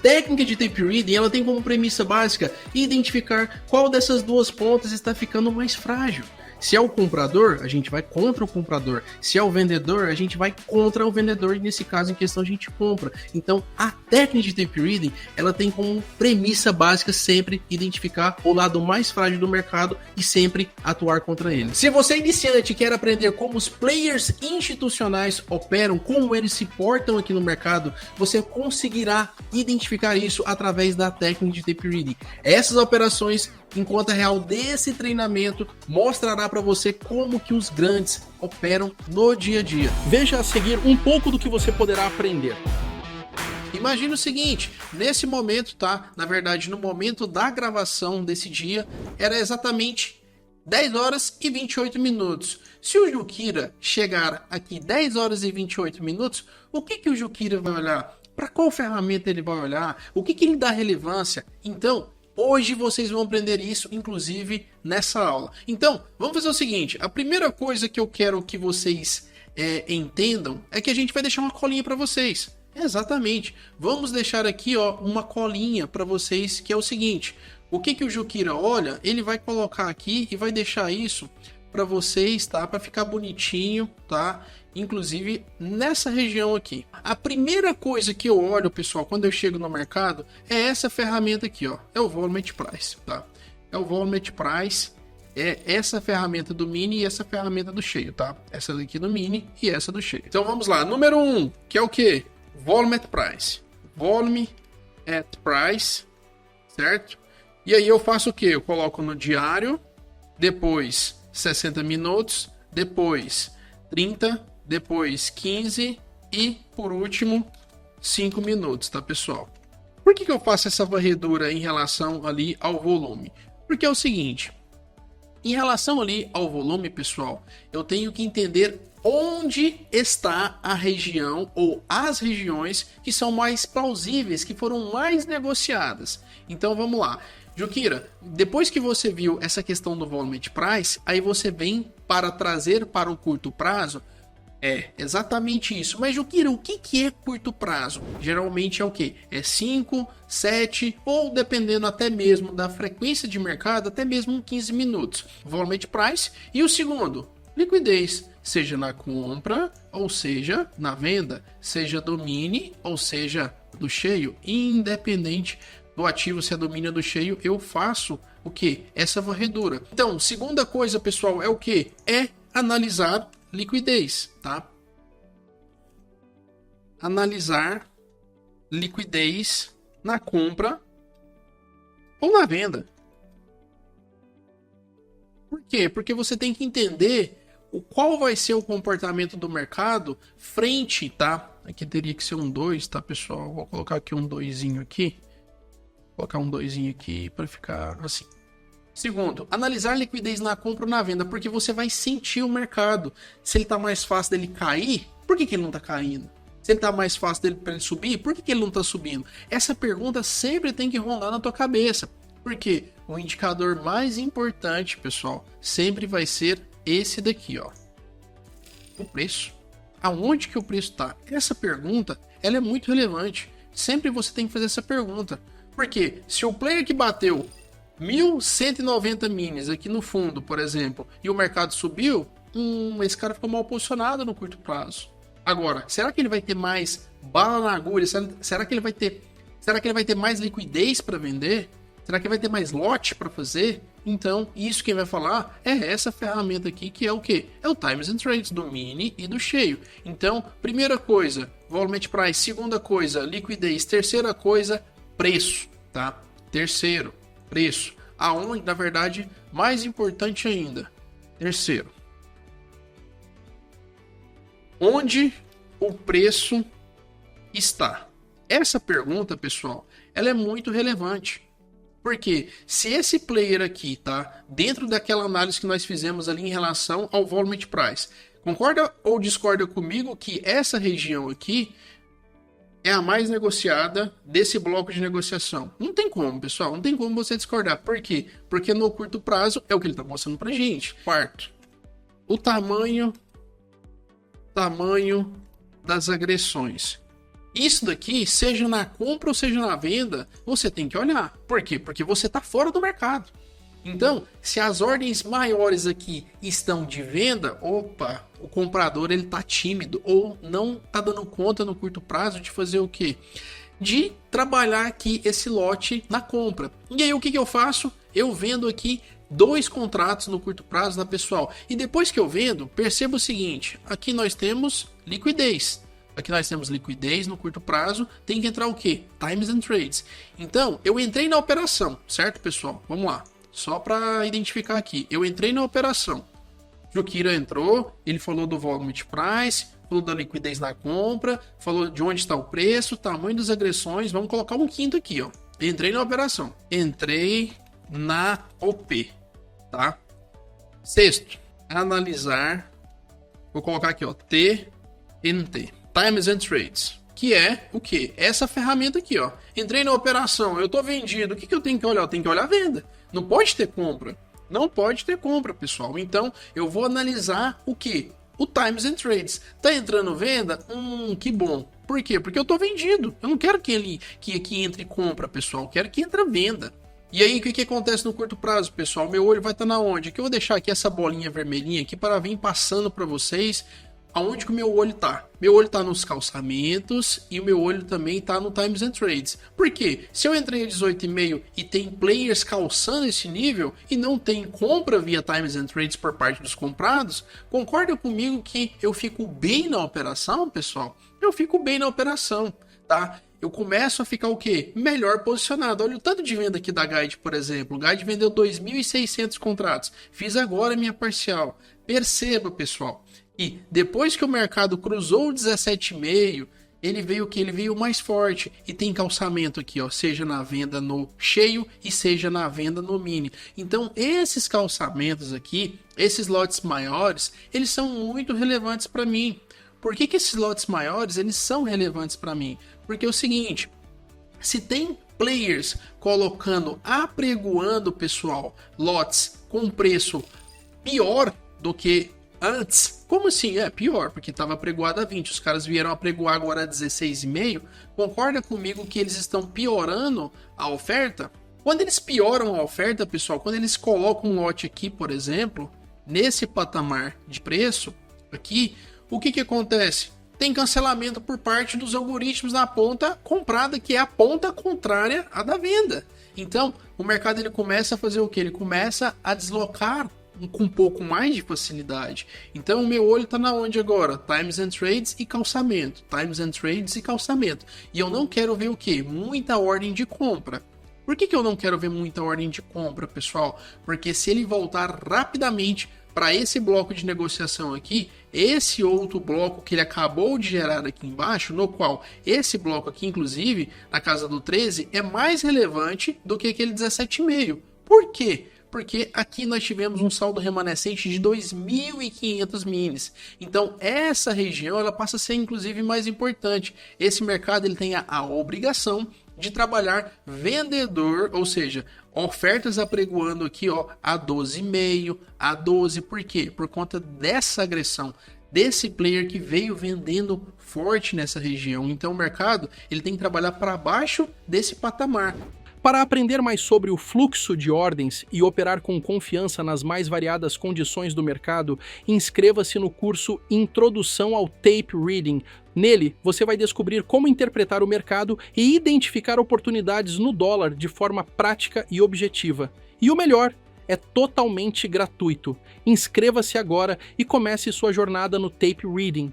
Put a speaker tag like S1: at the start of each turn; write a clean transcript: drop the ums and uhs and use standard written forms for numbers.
S1: técnica de tape reading, ela tem como premissa básica identificar qual dessas duas pontas está ficando mais frágil. Se é o comprador, a gente vai contra o comprador. Se é o vendedor, a gente vai contra o vendedor. E nesse caso, em questão, a gente compra. Então, a técnica de tape reading, ela tem como premissa básica sempre identificar o lado mais frágil do mercado e sempre atuar contra ele. Se você é iniciante e quer aprender como os players institucionais operam, como eles se portam aqui no mercado, você conseguirá identificar isso através da técnica de tape reading. Essas operações em conta real desse treinamento mostrará para você como que os grandes operam no dia a dia. Veja a seguir um pouco do que você poderá aprender. Imagina o seguinte, nesse momento, tá? Na verdade, no momento da gravação desse dia, era exatamente 10 horas e 28 minutos. Se o Jukira chegar aqui 10 horas e 28 minutos, o que o Jukira vai olhar? Para qual ferramenta ele vai olhar? O que ele dá relevância? Então, hoje vocês vão aprender isso, inclusive, nessa aula. Então, vamos fazer o seguinte. A primeira coisa que eu quero que vocês entendam é que a gente vai deixar uma colinha para vocês. Exatamente. Vamos deixar aqui uma colinha para vocês, que é o seguinte. O que o Jukira olha, ele vai colocar aqui e vai deixar isso para vocês, tá? Para ficar bonitinho, tá? Inclusive nessa região aqui. A primeira coisa que eu olho, pessoal, quando eu chego no mercado, é essa ferramenta aqui, ó. É o Volume Price, tá? É o Volume Price, é essa ferramenta do mini e essa ferramenta do cheio, tá? Essa daqui do mini e essa do cheio. Então vamos lá, número 1, que é o que? Volume at Price. Volume at Price, certo? E aí eu faço o que? Eu coloco no diário, depois 60 minutos, depois 30, depois 15 e, por último, 5 minutos, tá, pessoal? Por que eu faço essa varredura em relação ali ao volume? Porque é o seguinte, em relação ali ao volume, pessoal, eu tenho que entender onde está a região ou as regiões que são mais plausíveis, que foram mais negociadas. Então, vamos lá. Jukira, depois que você viu essa questão do volume de price, aí você vem para trazer para um curto prazo. É exatamente isso. Mas, Jukira, o que é curto prazo? Geralmente é o que? É 5, 7 ou dependendo até mesmo da frequência de mercado, até mesmo 15 minutos. Volume de price. E o segundo, liquidez. Seja na compra ou seja na venda. Seja do mini ou seja do cheio. Independente do ativo, se é do mini ou do cheio, eu faço o que? Essa varredura. Então, segunda coisa, pessoal, é o que? É analisar liquidez, tá? Analisar liquidez na compra ou na venda. Por quê? Porque você tem que entender qual vai ser o comportamento do mercado frente, tá? Aqui teria que ser um 2, tá, pessoal? Vou colocar aqui um 2zinho aqui. Vou colocar um 2zinho aqui para ficar assim. Segundo, analisar liquidez na compra ou na venda, porque você vai sentir o mercado. Se ele tá mais fácil dele cair, por que ele não tá caindo? Se ele tá mais fácil dele para ele subir, por que ele não tá subindo? Essa pergunta sempre tem que rondar na tua cabeça. Porque o indicador mais importante, pessoal, sempre vai ser esse daqui, ó. O preço. Aonde que o preço tá? Essa pergunta, ela é muito relevante. Sempre você tem que fazer essa pergunta. Porque se o player que bateu 1.190 minis aqui no fundo, por exemplo, e o mercado subiu, esse cara ficou mal posicionado no curto prazo. Agora, será que ele vai ter mais bala na agulha? Será que ele vai ter mais liquidez para vender? Será que vai ter mais lote para fazer? Então, isso quem vai falar é essa ferramenta aqui, que é o que? É o Times and Trades do mini e do cheio. Então, primeira coisa, volume price. Segunda coisa, liquidez. Terceira coisa, preço, tá? Terceiro, preço. Aonde, na verdade, mais importante ainda, terceiro, onde o preço está? Essa pergunta, pessoal, ela é muito relevante. Porque se esse player aqui tá dentro daquela análise que nós fizemos ali em relação ao volume price, concorda ou discorda comigo que essa região aqui é a mais negociada desse bloco de negociação? Não tem como, pessoal, não tem como você discordar. Por quê? Porque no curto prazo é o que ele está mostrando pra gente. Quarto, o tamanho das agressões. Isso daqui, seja na compra ou seja na venda, você tem que olhar. Por quê? Porque você está fora do mercado. Então, se as ordens maiores aqui estão de venda, opa, o comprador ele tá tímido ou não tá dando conta no curto prazo de fazer o quê? De trabalhar aqui esse lote na compra. E aí o que eu faço? Eu vendo aqui 2 contratos no curto prazo, né, pessoal? E depois que eu vendo, perceba o seguinte, aqui nós temos liquidez. Aqui nós temos liquidez no curto prazo, tem que entrar o quê? Times and Trades. Então, eu entrei na operação, certo, pessoal? Vamos lá. Só para identificar aqui, eu entrei na operação. Jukira entrou, ele falou do volume de price, falou da liquidez na compra, falou de onde está o preço, tamanho das agressões. Vamos colocar um quinto aqui, ó. Entrei na operação. Entrei na OP, tá? Sexto, analisar. Vou colocar aqui, ó, TNT, Times and Trades. Que é o que? Essa ferramenta aqui, ó. Entrei na operação, eu tô vendido. O que eu tenho que olhar? Eu tenho que olhar a venda. Não pode ter compra. Não pode ter compra, pessoal. Então, eu vou analisar o que? O Times and Trades. Tá entrando venda? Que bom. Por quê? Porque eu tô vendido. Eu não quero que aqui entre compra, pessoal. Eu quero que entre venda. E aí, o que acontece no curto prazo, pessoal? Meu olho vai estar na onde? Que eu vou deixar aqui essa bolinha vermelhinha aqui para vir passando para vocês aonde que o meu olho tá. Meu olho tá nos calçamentos e o meu olho também tá no Times and Trades. Por quê? Se eu entrei a 18,5 e tem players calçando esse nível e não tem compra via Times and Trades por parte dos comprados, concorda comigo que eu fico bem na operação, pessoal? Eu fico bem na operação, tá? Eu começo a ficar o quê? Melhor posicionado. Olha o tanto de venda aqui da Guide, por exemplo. O Guide vendeu 2.600 contratos. Fiz agora a minha parcial. Perceba, pessoal, e depois que o mercado cruzou o 17,5, ele veio o que? Ele veio mais forte. E tem calçamento aqui, ó, seja na venda no cheio e seja na venda no mini. Então, esses calçamentos aqui, esses lotes maiores, eles são muito relevantes para mim. Por que esses lotes maiores, eles são relevantes para mim? Porque é o seguinte, se tem players colocando, apregoando, pessoal, lotes com preço pior do que antes, como assim? É pior, porque estava apregoado a 20, os caras vieram apregoar agora a 16,5, concorda comigo que eles estão piorando a oferta? Quando eles pioram a oferta, pessoal, quando eles colocam um lote aqui, por exemplo, nesse patamar de preço, aqui, o que acontece? Tem cancelamento por parte dos algoritmos na ponta comprada, que é a ponta contrária à da venda. Então, o mercado ele começa a fazer o que? Ele começa a deslocar com um pouco mais de facilidade. Então o meu olho está na onde agora? Times and Trades e calçamento. Times and Trades e calçamento. E eu não quero ver o que? Muita ordem de compra. Por que eu não quero ver muita ordem de compra, pessoal? Porque se ele voltar rapidamente para esse bloco de negociação aqui, esse outro bloco que ele acabou de gerar aqui embaixo, no qual esse bloco aqui, inclusive, na casa do 13, é mais relevante do que aquele 17,5. Por quê? Porque aqui nós tivemos um saldo remanescente de 2.500 minis. Então essa região ela passa a ser inclusive mais importante. Esse mercado ele tem a obrigação de trabalhar vendedor, ou seja, ofertas apregoando aqui ó, a 12,5, a 12. Por quê? Por conta dessa agressão, desse player que veio vendendo forte nessa região. Então o mercado ele tem que trabalhar para baixo desse patamar.
S2: Para aprender mais sobre o fluxo de ordens e operar com confiança nas mais variadas condições do mercado, inscreva-se no curso Introdução ao Tape Reading. Nele, você vai descobrir como interpretar o mercado e identificar oportunidades no dólar de forma prática e objetiva. E o melhor, é totalmente gratuito. Inscreva-se agora e comece sua jornada no Tape Reading.